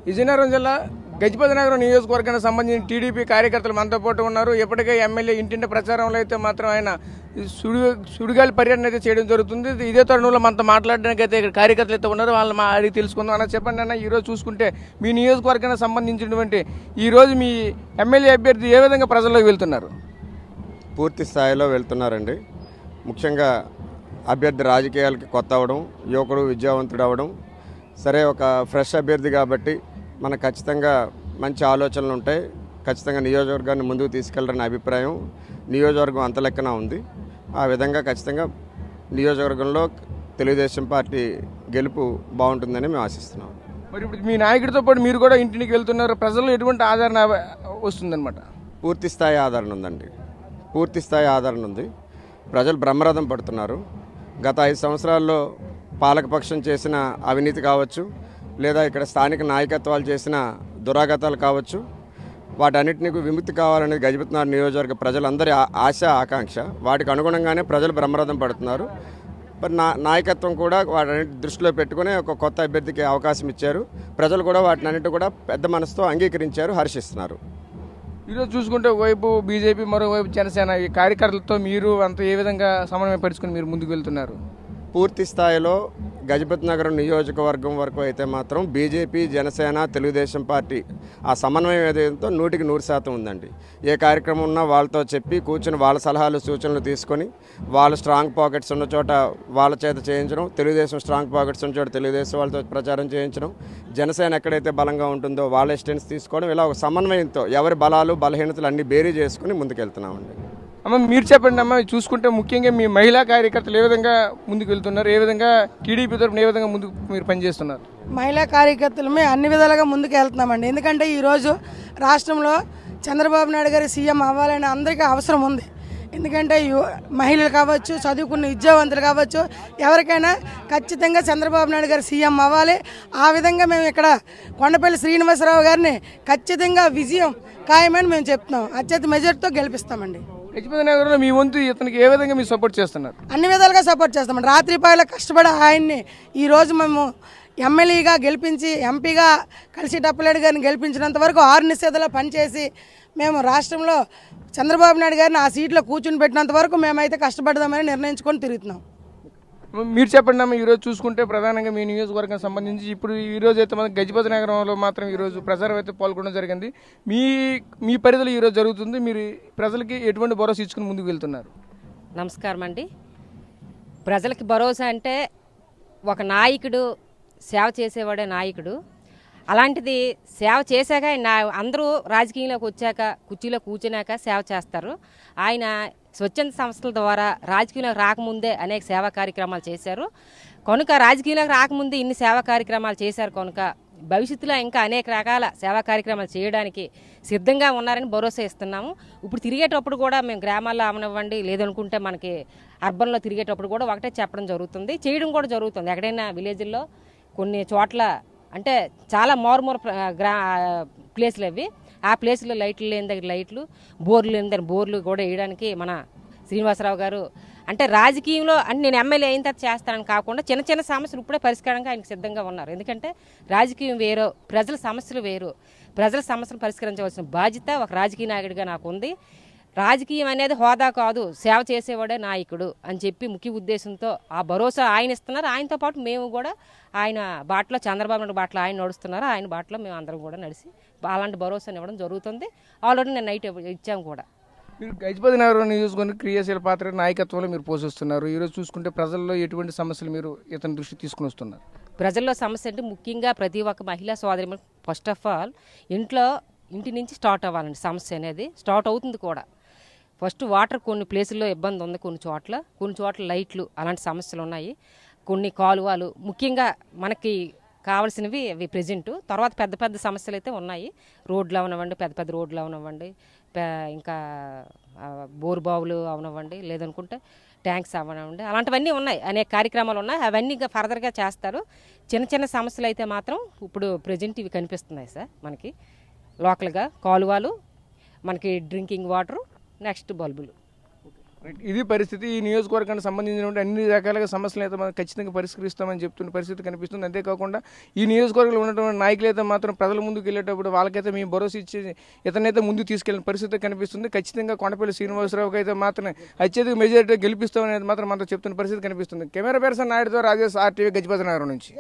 విజయనగరం జిల్లా గజపతి నగరం నియోజకవర్గానికి సంబంధించిన టీడీపీ కార్యకర్తలు మనతో పాటు ఉన్నారు. ఇప్పటికే ఎమ్మెల్యే ఇంటింటి ప్రచారంలో అయితే మాత్రం ఆయన సుడిగాలి పర్యటన అయితే చేయడం జరుగుతుంది. ఇదే తరుణంలో మనతో మాట్లాడడానికి అయితే ఇక్కడ కార్యకర్తలు అయితే ఉన్నారు. వాళ్ళని అడిగి తెలుసుకుందాం. అన్న చెప్పండి అన్న, ఈరోజు చూసుకుంటే మీ నియోజకవర్గానికి సంబంధించినటువంటి ఈరోజు మీ ఎమ్మెల్యే అభ్యర్థి ఏ విధంగా ప్రజల్లోకి వెళ్తున్నారు? పూర్తి స్థాయిలో వెళ్తున్నారండి. ముఖ్యంగా అభ్యర్థి రాజకీయాలకి కొత్త అవ్వడం, యువకుడు విద్యావంతుడు అవ్వడం, సరే ఒక ఫ్రెష్ అభ్యర్థి కాబట్టి మనకు ఖచ్చితంగా మంచి ఆలోచనలు ఉంటాయి. ఖచ్చితంగా నియోజకవర్గాన్ని ముందుకు తీసుకెళ్లారనే అభిప్రాయం నియోజకవర్గం అంత లెక్కన ఉంది. ఆ విధంగా ఖచ్చితంగా నియోజకవర్గంలో తెలుగుదేశం పార్టీ గెలుపు బాగుంటుందని మేము ఆశిస్తున్నాం. మరి ఇప్పుడు మీ నాయకుడితో పాటు మీరు కూడా ఇంటికి వెళ్తున్నారు. ప్రజల్లో ఎటువంటి ఆదరణ వస్తుందన్నమాట? పూర్తి స్థాయి ఆదరణ ఉందండి. పూర్తి స్థాయి ఆదరణ ఉంది. ప్రజలు బ్రహ్మరథం పడుతున్నారు. గత 5 సంవత్సరాల్లో పాలకపక్షం చేసిన అవినీతి కావచ్చు, లేదా ఇక్కడ స్థానిక నాయకత్వాలు చేసిన దురాగతాలు కావచ్చు, వాటన్నిటినీ విముక్తి కావాలనేది గజపతి నగరం నియోజకవర్గ ప్రజలందరి ఆశ, ఆకాంక్ష. వాటికి అనుగుణంగానే ప్రజలు బ్రహ్మరథం పడుతున్నారు. మరి నాయకత్వం కూడా వాటన్నిటి దృష్టిలో పెట్టుకుని ఒక కొత్త అభ్యర్థికి అవకాశం ఇచ్చారు. ప్రజలు కూడా వాటినన్నిటి కూడా పెద్ద మనసుతో అంగీకరించారు, హర్షిస్తున్నారు. ఈరోజు చూసుకుంటే వైపు బీజేపీ, మరోవైపు జనసేన, ఈ కార్యకర్తలతో మీరు అంతా ఏ విధంగా సమన్వయపరుచుకుని మీరు ముందుకు వెళ్తున్నారు? పూర్తి స్థాయిలో గజపతి నగరం నియోజకవర్గం వరకు అయితే మాత్రం బీజేపీ, జనసేన, తెలుగుదేశం పార్టీ ఆ సమన్వయం ఏదైతే 100% ఉందండి. ఏ కార్యక్రమం ఉన్నా వాళ్ళతో చెప్పి కూర్చొని వాళ్ళ సలహాలు, సూచనలు తీసుకొని వాళ్ళ స్ట్రాంగ్ పాకెట్స్ ఉన్న చోట వాళ్ళ చేత చేయించడం, తెలుగుదేశం స్ట్రాంగ్ పాకెట్స్ ఉన్న చోట తెలుగుదేశం వాళ్ళతో ప్రచారం చేయించడం, జనసేన ఎక్కడైతే బలంగా ఉంటుందో వాళ్ళ ఎస్టెన్స్ తీసుకోవడం, ఇలా ఒక సమన్వయంతో ఎవరి బలాలు, బలహీనతలు అన్నీ బేరీ చేసుకుని ముందుకెళ్తున్నామండి. అమ్మ మీరు చెప్పండి అమ్మ, చూసుకుంటే ముఖ్యంగా మీ మహిళా కార్యకర్తలు ఏ విధంగా ముందుకు వెళ్తున్నారు? ఏ విధంగా టీడీపీ తరఫున ఏ విధంగా ముందుకు మీరు పనిచేస్తున్నారు? మహిళా కార్యకర్తలు మేము అన్ని విధాలుగా ముందుకు వెళ్తున్నామండి. ఎందుకంటే ఈరోజు రాష్ట్రంలో చంద్రబాబు నాయుడు గారి సీఎం అవ్వాలని అందరికీ అవసరం ఉంది. ఎందుకంటే మహిళలు కావచ్చు, చదువుకున్న విద్యావంతులు కావచ్చు, ఎవరికైనా ఖచ్చితంగా చంద్రబాబు నాయుడు గారు సీఎం అవ్వాలి. ఆ విధంగా మేము ఇక్కడ కొండపల్లి శ్రీనివాసరావు గారిని ఖచ్చితంగా విజయం ఖాయమని మేము చెప్తున్నాం. అత్యధిక మెజార్టీతో గెలిపిస్తామండి. గజపతి నగరంలో మీ వంతు ఇతనికి ఏ విధంగా మీరు సపోర్ట్ చేస్తున్నారు? అన్ని విధాలుగా సపోర్ట్ చేస్తామండి. రాత్రిపాయల కష్టపడి ఆయన్ని ఈరోజు మేము ఎమ్మెల్యేగా గెలిపించి, ఎంపీగా కలిసి టప్పలేడు గారిని గెలిపించినంత వరకు 6 నిషేధాలు పనిచేసి మేము రాష్ట్రంలో చంద్రబాబు నాయుడు గారిని ఆ సీట్లో కూర్చుని పెట్టినంత వరకు మేమైతే కష్టపడదామని నిర్ణయించుకొని తిరుగుతున్నాం. మీరు చెప్పండి అమ్మ, ఈరోజు చూసుకుంటే ప్రధానంగా మీ నియోజకవర్గం సంబంధించి ఇప్పుడు ఈరోజు అయితే మనకి గజపతి నగరంలో మాత్రం ఈరోజు ప్రచారం అయితే పాల్గొనడం జరిగింది. మీ పరిధిలో ఈరోజు జరుగుతుంది. మీరు ప్రజలకి ఎటువంటి భరోసా ఇచ్చుకుని ముందుకు వెళ్తున్నారు? నమస్కారం అండి. ప్రజలకి భరోసా అంటే ఒక నాయకుడు సేవ చేసేవాడే నాయకుడు. అలాంటిది సేవ చేశాక అందరూ రాజకీయంలోకి వచ్చాక కుర్చీలో కూర్చున్నాక సేవ చేస్తారు. ఆయన స్వచ్ఛంద సంస్థల ద్వారా రాజకీయంలోకి రాకముందే అనేక సేవా కార్యక్రమాలు చేశారు కనుక, రాజకీయంలోకి రాకముందే ఇన్ని సేవా కార్యక్రమాలు చేశారు కనుక భవిష్యత్తులో ఇంకా అనేక రకాల సేవా కార్యక్రమాలు చేయడానికి సిద్ధంగా ఉన్నారని భరోసా ఇస్తున్నాము. ఇప్పుడు తిరిగేటప్పుడు కూడా మేము గ్రామాల్లో అవనివ్వండి, లేదనుకుంటే మనకి అర్బన్లో తిరిగేటప్పుడు కూడా ఒకటే చెప్పడం జరుగుతుంది, చేయడం కూడా జరుగుతుంది. ఎక్కడైనా విలేజ్ల్లో కొన్ని చోట్ల అంటే చాలా మారుమూర ప్లేసులు అవి, ఆ ప్లేసులో లైట్లు లేని దగ్గర లైట్లు, బోర్లు లేని దగ్గర బోర్లు కూడా వేయడానికి మన శ్రీనివాసరావు గారు అంటే రాజకీయంలో అంటే నేను ఎమ్మెల్యే అయిన తర్వాత చేస్తానని కాకుండా చిన్న చిన్న సమస్యలు ఇప్పుడే పరిష్కారంగా ఆయనకు సిద్ధంగా ఉన్నారు. ఎందుకంటే రాజకీయం వేరు, ప్రజల సమస్యలు వేరు. ప్రజల సమస్యలు పరిష్కరించవలసిన బాధ్యత ఒక రాజకీయ నాయకుడిగా నాకు ఉంది. రాజకీయం అనేది హోదా కాదు, సేవ చేసేవాడే నాయకుడు అని చెప్పి ముఖ్య ఉద్దేశంతో ఆ భరోసా ఆయన ఇస్తున్నారు. ఆయనతో పాటు మేము కూడా ఆయన బాటలో, చంద్రబాబు నాయుడు బాటలో ఆయన నడుస్తున్నారు, ఆయన బాటలో మేము అందరం కూడా నడిచి అలాంటి భరోసాను ఇవ్వడం జరుగుతుంది. ఆల్రెడీ నేను నైట్ ఇచ్చాము కూడా. మీరు గజపతి నగరం నియోజకవర్గం క్రియాశీల పాత్ర నాయకత్వంలో మీరు పోషిస్తున్నారు. ఈరోజు చూసుకుంటే ప్రజల్లో ఎటువంటి సమస్యలు మీరు ఇతని దృష్టికి తీసుకుని వస్తున్నారు? ప్రజల్లో సమస్య అంటే ముఖ్యంగా ప్రతి ఒక్క మహిళా సోదరి ఫస్ట్ ఆఫ్ ఆల్ ఇంటి నుంచి స్టార్ట్ అవ్వాలండి. సమస్య అనేది స్టార్ట్ అవుతుంది కూడా. ఫస్ట్ వాటర్ కొన్ని ప్లేసుల్లో ఇబ్బంది ఉంది, కొన్ని చోట్ల లైట్లు అలాంటి సమస్యలు ఉన్నాయి, కొన్ని కాలువలు ముఖ్యంగా మనకి కావాల్సినవి అవి ప్రెజెంటు. తర్వాత పెద్ద పెద్ద సమస్యలు అయితే ఉన్నాయి. రోడ్లు అవనివ్వండి, పెద్ద పెద్ద రోడ్లు అవనివ్వండి, ఇంకా బోరు బావులు అవనివ్వండి, లేదనుకుంటే ట్యాంక్స్ అవనివ్వండి, అలాంటివన్నీ ఉన్నాయి. అనేక కార్యక్రమాలు ఉన్నాయి, అవన్నీ ఫర్దర్గా చేస్తారు. చిన్న చిన్న సమస్యలు అయితే మాత్రం ఇప్పుడు ప్రెజెంట్ ఇవి కనిపిస్తున్నాయి సార్ మనకి లోకల్గా. కాలువలు, మనకి డ్రింకింగ్ వాటరు, నెక్స్ట్ బల్బులు. ఇది పరిస్థితి. ఈ నియోజకవర్గానికి సంబంధించినటువంటి అన్ని రకాలుగా సమస్యలు అయితే మనం ఖచ్చితంగా పరిష్కరిస్తామని చెప్తున్న పరిస్థితి కనిపిస్తుంది. అంతేకాకుండా ఈ నియోజకవర్గంలో ఉన్నటువంటి నాయకులు అయితే మాత్రం ప్రజల ముందుకు వెళ్ళేటప్పుడు వాళ్ళకైతే మేము భరోసా ఇచ్చి ఇతనైతే ముందుకు తీసుకెళ్లిన పరిస్థితి కనిపిస్తుంది. ఖచ్చితంగా కొండపల్లి శ్రీనివాసరావుకి అయితే మాత్రం అత్యధిక మెజారిటీ గెలిపిస్తామనేది మాత్రం మనతో చెప్తున్న పరిస్థితి కనిపిస్తుంది. కెమెరా పర్సన్ నాయుడుతో రాజేష్ RTV గజపతి నగరం నుంచి.